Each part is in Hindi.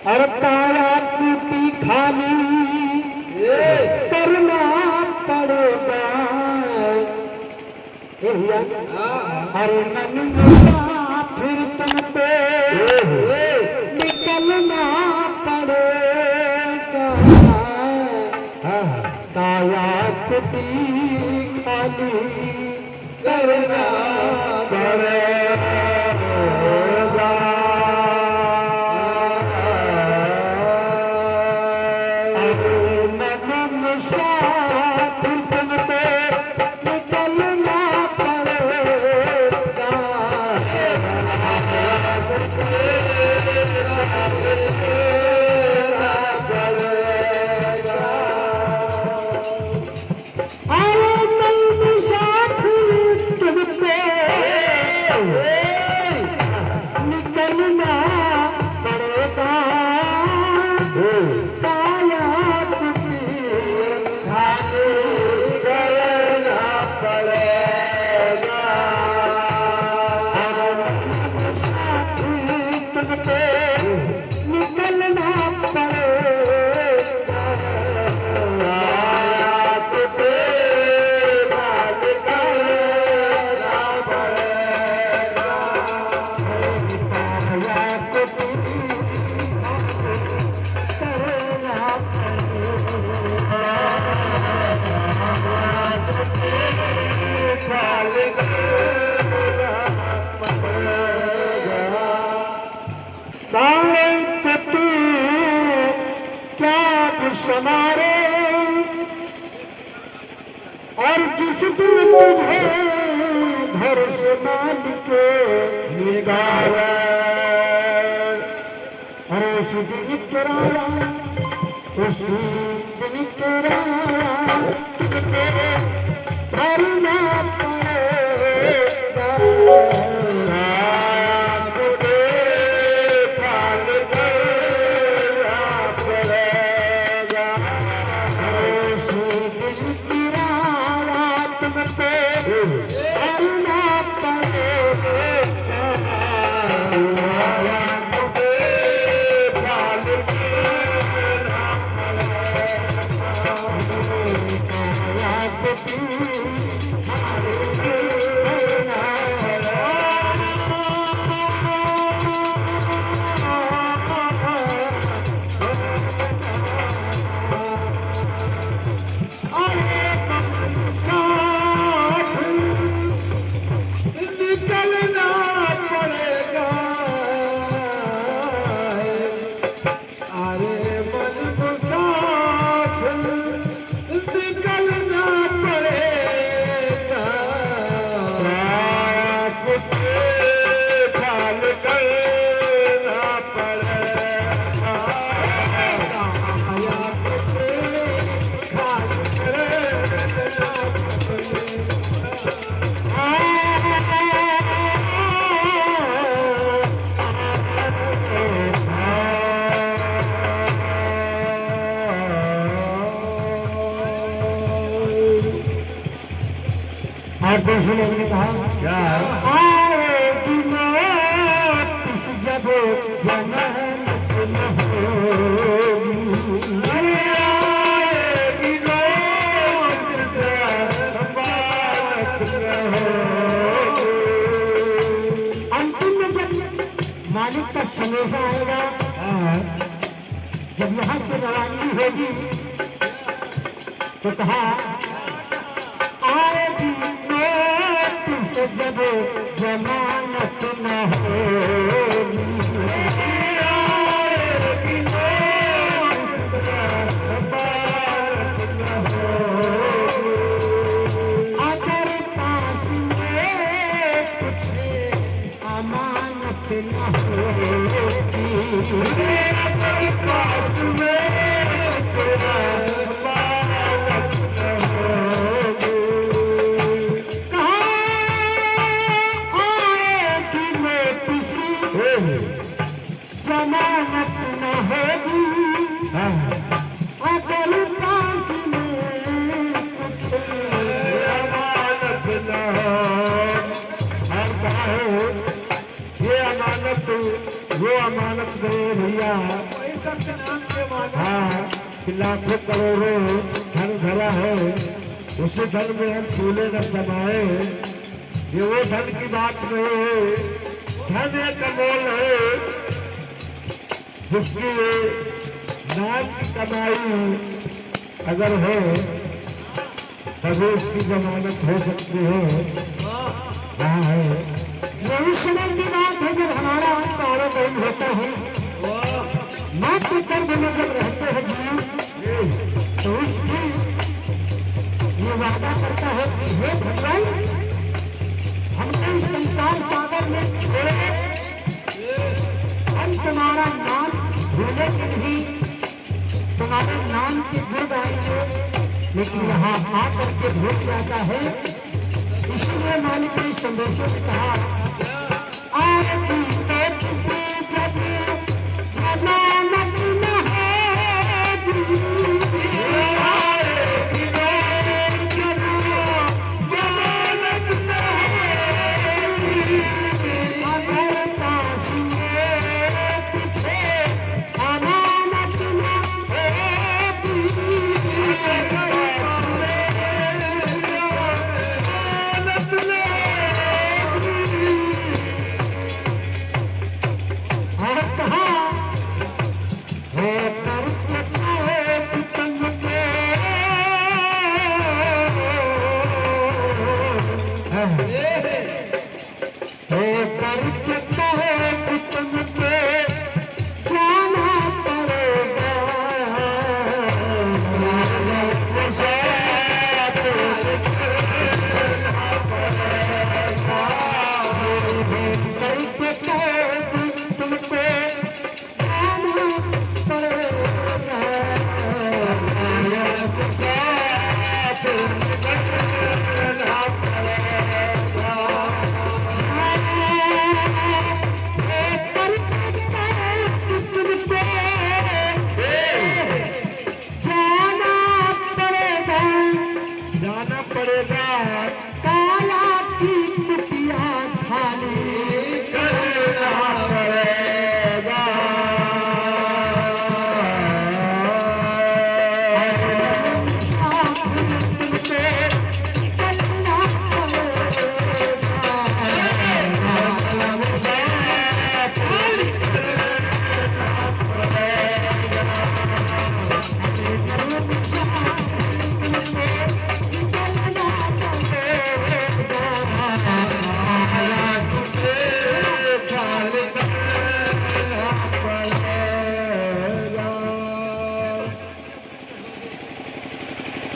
और काया टूटी खाली करना पड़ेगा। अरे मन मेरा फिर तुमको निकलना पड़ेगा। काया टूटी खाली करना पड़ेगा। समारे और जिस दिन तुझे घर से मालिक निकाला, और उस दिन किराया, उस दिन किराया तुझे भरना पड़ेगा। और दूसरे लोगों ने कहा क्या आएगी मौत इस जब जन्नत न होगी। अरे आएगी मौत जब न होगी। अंतिम में जब मालिक का संदेशा आएगा, जब यहाँ से रवानगी होगी तो कहा जब जमानत न होगी। अगर पास में पूछे अमानत न होगी। अगर पास में जमानत न होगी। अगर पास में पूछे अमानत न होगी। ये अमानत वो अमानत गए भैया तक नाम के माना। हाँ कि लाखों करोड़ों धन धरा है, उसी धन में हम फूले न समाए। ये वो धन की बात नहीं है, धन एक अमोल है जिसकी नाम की कमाई अगर है तभी उसकी जमानत हो सकती है। वहाँ है यही समय की बात है जब हमारा कारोबार होता है, माँ के गर्भ में जब रहते हैं जीव, तो उसकी ये वादा करता है कि हे भगवान, हमको इस संसार सागर में छोड़े, हम तुम्हारा नाम भूले कि नहीं, तुम्हारे नाम की गुण गाएंगे, लेकिन यहाँ आकर के भूल जाता है। इसलिए मालिक ने संदेशों में कहा, आरती पेट से जब जमानत न होगी, आरती पेट जब जमानत न होगी, अगर काशी में पीछे अमानत न होगी, अगर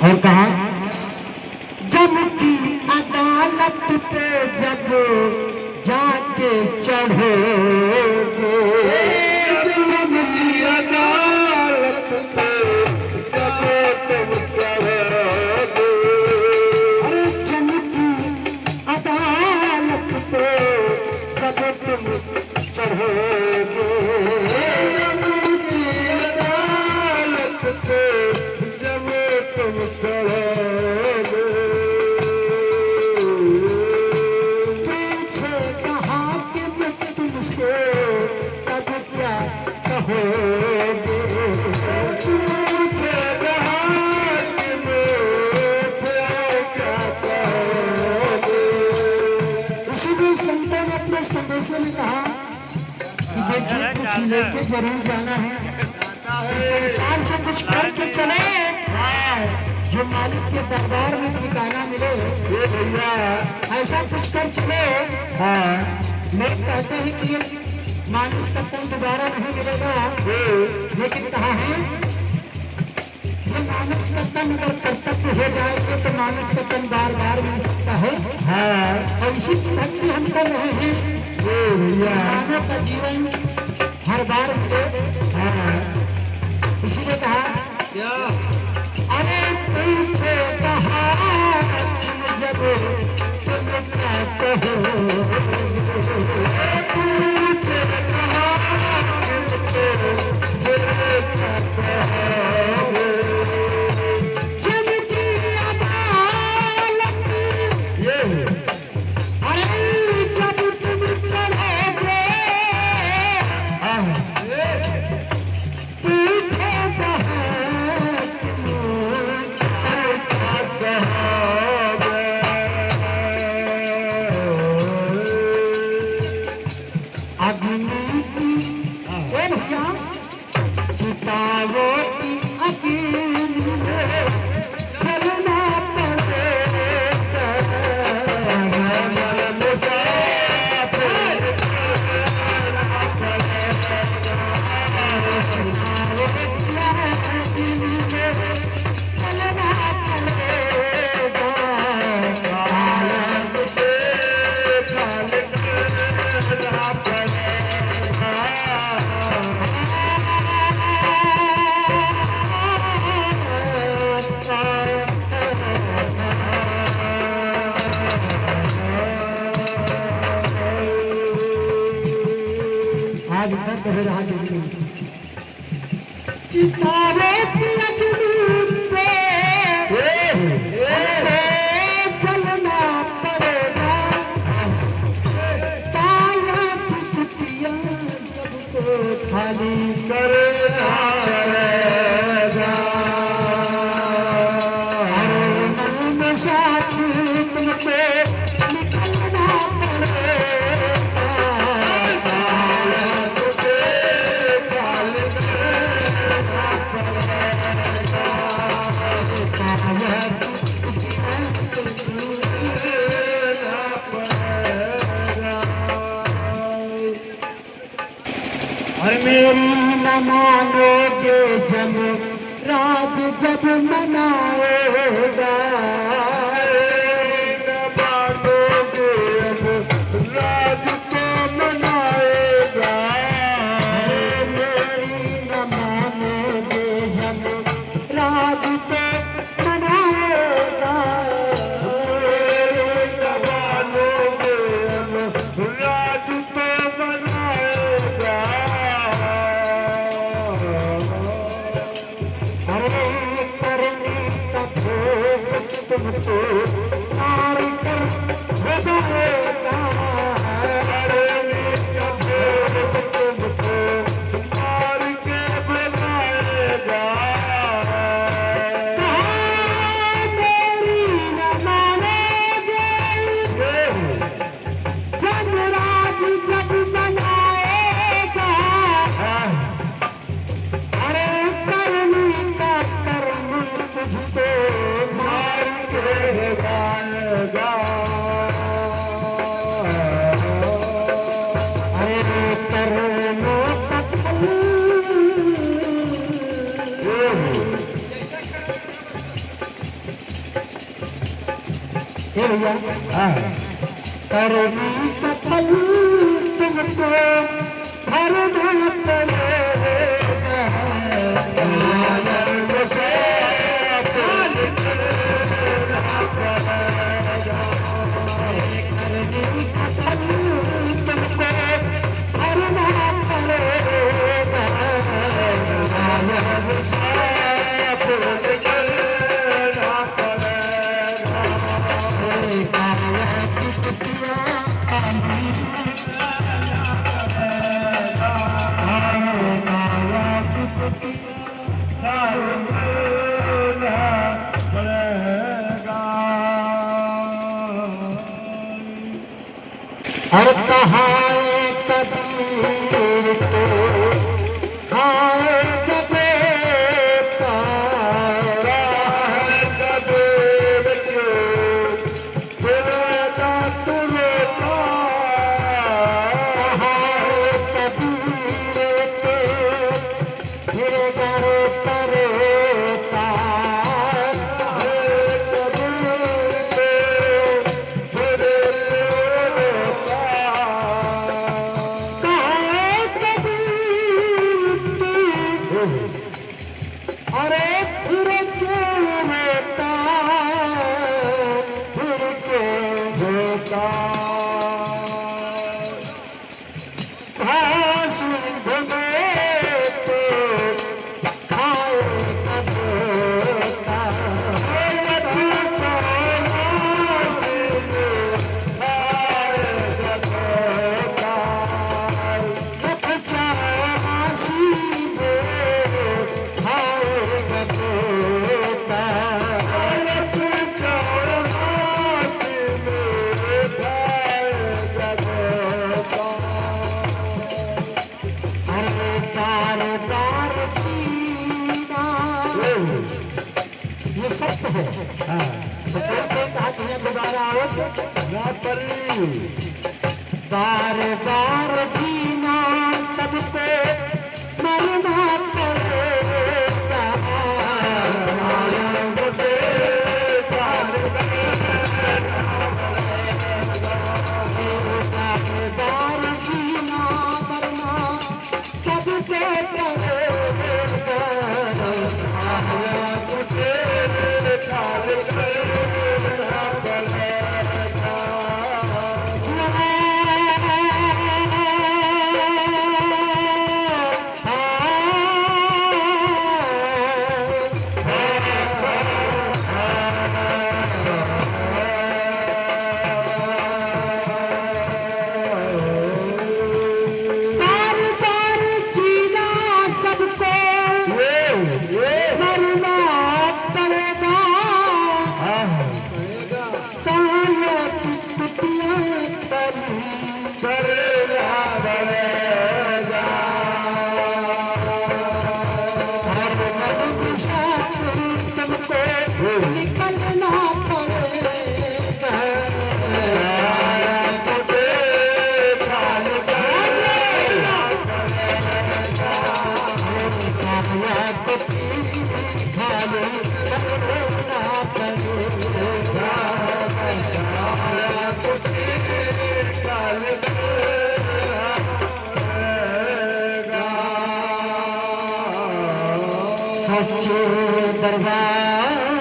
और कहा, जब की अदालत पे जब जाके चढ़ोगे, जब की अदालत पे जब तुम चढ़ोगे, अरे जब की अदालत पे जब तुम चढ़ोगे, जब की अदालत पे जब तुम चढ़ोगे, पूछे कहा कि मैं तुमसे तब क्या कहोगे, पूछे कहा कि मैं क्या कहोगे। इसीलिए संतों ने अपने संदेशों में कहा कि बेटे कुछ लेके जरूर जाना है, संसार से कुछ करके चले, जो मालिक के दरबार में ठिकाना मिले। ये भैया ऐसा कुछ कर चले। हाँ, लोग कहते हैं कि ये मानस का तन दोबारा नहीं मिलेगा, लेकिन कहा है ये मानस का तन अगर कर्तव्य हो जाएगा तो मानस का तन बार बार मिल सकता है। हाँ, और इसी की भक्ति हम कर रहे हैं। मानव का जीवन हर बार मिले। हाँ, इसीलिए कहा क्या अरे पूछे कहा जब तुम क्या कहो, पूछे कहा जब की अदालत, अरे जब तुम चढ़ोगे, आज दर्द हो रहा है चितारे की अग्नि पे चलना पड़ेगा काया की कुटिया सबको खाली करना पड़ेगा मन साथी तुमको निकलना और मेरी न मानोगे जब राज जब मनाएगा न मानोगे अब राज तो मनाएगा मेरी न मानोगे जब राज तो मनाएगा न मानोगे अब राज तो मनाएगा अरे करने का भोग तुमको मार कर भगाएगा करने का भोग तुमको मार के बुलाएगा मेरी न मानोगे जब राज जब बनाएगा अरे करनी का कर्म तुझको मार के लगाएगा अरे कर्मों का फल ये भैया करनी का फल तुमको भरना पड़ेगा करनी का फल तुमको भरना पड़ेगा और कहाए कबीर को हाय कबीर कबीर के फिरदा तुरता हाय कबीर के फिर गए परेता कहाए कबीर की अरे फिर क्यों रोता फिर क्यों रोता भाषी धुने तो खाए कबूता भाषी में खाए कबूता अरे बार जीना ये सत्य है तो कहते कहा कि यहाँ दोबारा आओ बार बार जीना सबको मरना माया को खाली करना पड़ेगा माया को काल सच्चे दरबार